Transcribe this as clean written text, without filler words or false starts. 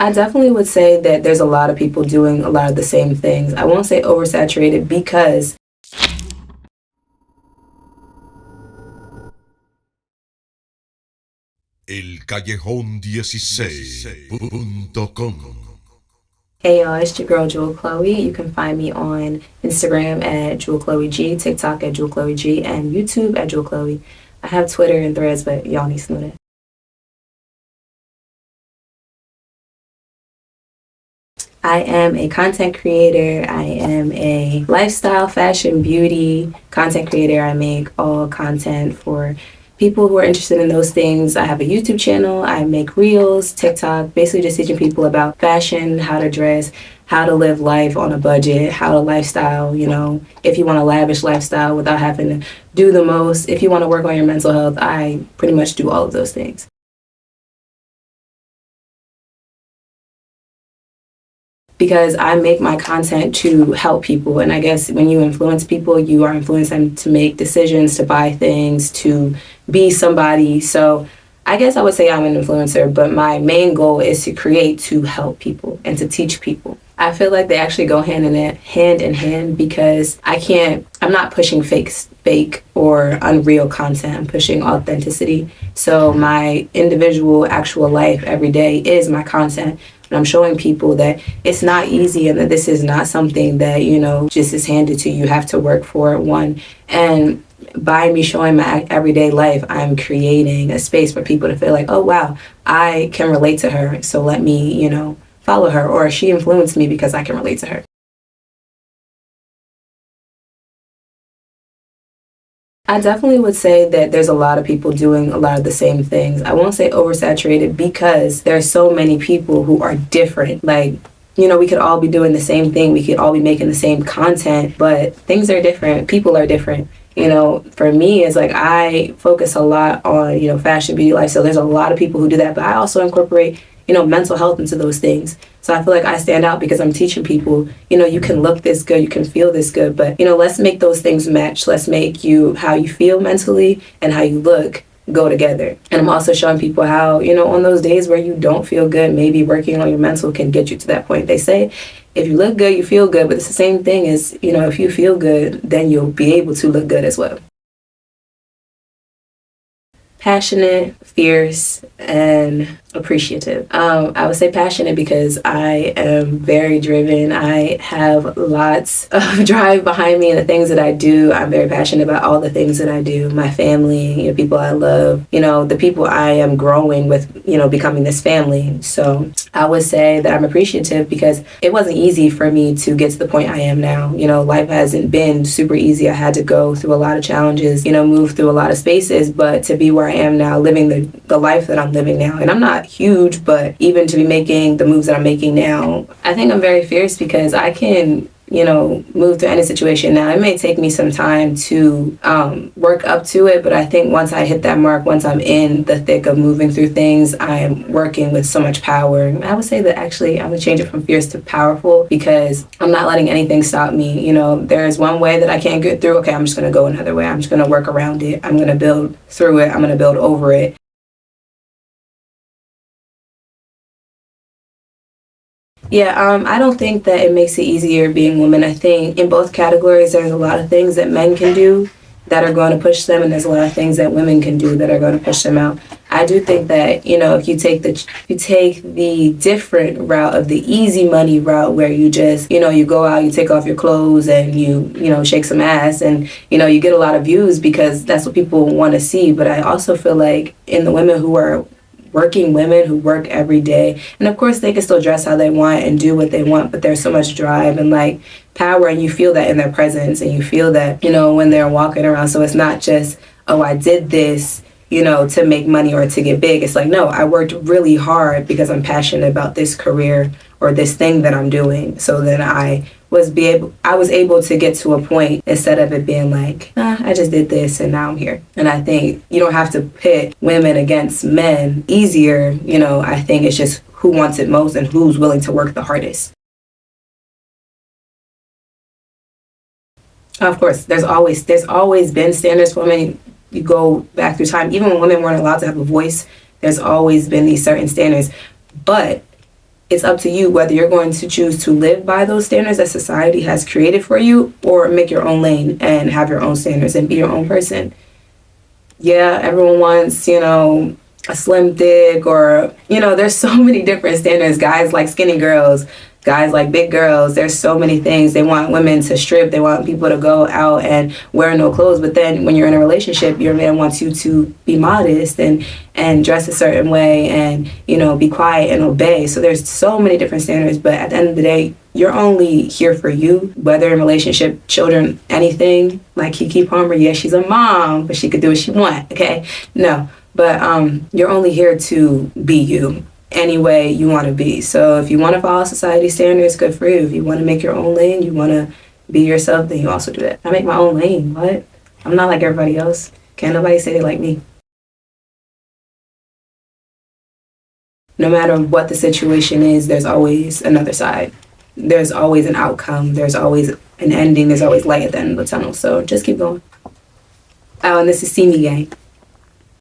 I definitely would say that there's a lot of people doing a lot of the same things. I won't say oversaturated because El Callejón 16.com. hey y'all, it's your girl Jewel Chloe. You can find me on Instagram at Jewel Chloe G, TikTok at Jewel Chloe G, and YouTube at Jewel Chloe. I have Twitter and Threads, but y'all need to know that. I am a content creator. I am a lifestyle, fashion, beauty content creator. I make all content for people who are interested in those things. I have a YouTube channel. I make reels, TikTok, basically just teaching people about fashion, how to dress, how to live life on a budget, how to lifestyle, if you want a lavish lifestyle without having to do the most. If you want to work on your mental health, I pretty much do all of those things. Because I make my content to help people. And I guess when you influence people, you are influencing them to make decisions, to buy things, to be somebody. So I guess I would say I'm an influencer, but my main goal is to create to help people and to teach people. I feel like they actually go hand in hand because I'm not pushing fake or unreal content. I'm pushing authenticity. So my individual actual life every day is my content. And I'm showing people that it's not easy and that this is not something that, just is handed to you. You have to work for it, one. And by me showing my everyday life, I'm creating a space for people to feel like, oh, wow, I can relate to her. So let me, follow her, or she influenced me because I can relate to her. I definitely would say that there's a lot of people doing a lot of the same things. I won't say oversaturated because there's so many people who are different. Like, we could all be doing the same thing. We could all be making the same content, but things are different. People are different. For me, it's like I focus a lot on, fashion, beauty, life. So there's a lot of people who do that, but I also incorporate, mental health into those things. So I feel like I stand out because I'm teaching people, you can look this good, you can feel this good, but, let's make those things match. Let's make how you feel mentally and how you look go together. And I'm also showing people how, on those days where you don't feel good, maybe working on your mental can get you to that point. They say, if you look good, you feel good, but it's the same thing as, if you feel good, then you'll be able to look good as well. Passionate, fierce, and appreciative. I would say passionate because I am very driven. I have lots of drive behind me in the things that I do. I'm very passionate about all the things that I do. My family, people I love, the people I am growing with, becoming this family. So I would say that I'm appreciative because it wasn't easy for me to get to the point I am now. Life hasn't been super easy. I had to go through a lot of challenges, move through a lot of spaces, but to be where I am now, living the life that I'm living now. And I'm not huge, but even to be making the moves that I'm making now, I think I'm very fierce because I can, move through any situation. Now, it may take me some time to work up to it, but I think once I hit that mark, once I'm in the thick of moving through things, I am working with so much power. I would say that actually I'm going to change it from fierce to powerful because I'm not letting anything stop me. There's one way that I can't get through. Okay, I'm just going to go another way. I'm just going to work around it. I'm going to build through it. I'm going to build over it. Yeah, I don't think that it makes it easier being women. I think in both categories, there's a lot of things that men can do that are going to push them, and there's a lot of things that women can do that are going to push them out. I do think that, if you take the different route of the easy money route where you just, you go out, you take off your clothes and you shake some ass and, you get a lot of views because that's what people want to see. But I also feel like in the women who are working women who work every day. And of course they can still dress how they want and do what they want, but there's so much drive and like power, and you feel that in their presence, and you feel that, when they're walking around. So it's not just, oh, I did this, to make money or to get big. It's like, no, I worked really hard because I'm passionate about this career or this thing that I'm doing. So then I was able to get to a point instead of it being like, I just did this and now I'm here. And I think you don't have to pit women against men easier. I think it's just who wants it most and who's willing to work the hardest. Of course, there's always been standards for women. You go back through time, even when women weren't allowed to have a voice, there's always been these certain standards. But it's up to you whether you're going to choose to live by those standards that society has created for you, or make your own lane and have your own standards and be your own person. Yeah, everyone wants, a slim thick, or, there's so many different standards. Guys like skinny girls, guys like big girls. There's so many things. They want women to strip. They want people to go out and wear no clothes. But then when you're in a relationship, your man wants you to be modest and dress a certain way and, be quiet and obey. So there's so many different standards. But at the end of the day, you're only here for you, whether in relationship, children, anything. Like Keke Palmer, yeah, she's a mom, but she could do what she want, okay? No, but you're only here to be you any way you want to be. So if you want to follow society standards, good for you. If you want to make your own lane, you want to be yourself, then you also do that. I make my own lane. What? I'm not like everybody else. Can't nobody say they like me. No matter what the situation is, there's always another side. There's always an outcome. There's always an ending. There's always light at the end of the tunnel. So just keep going. Oh, and this is Seeme Gang.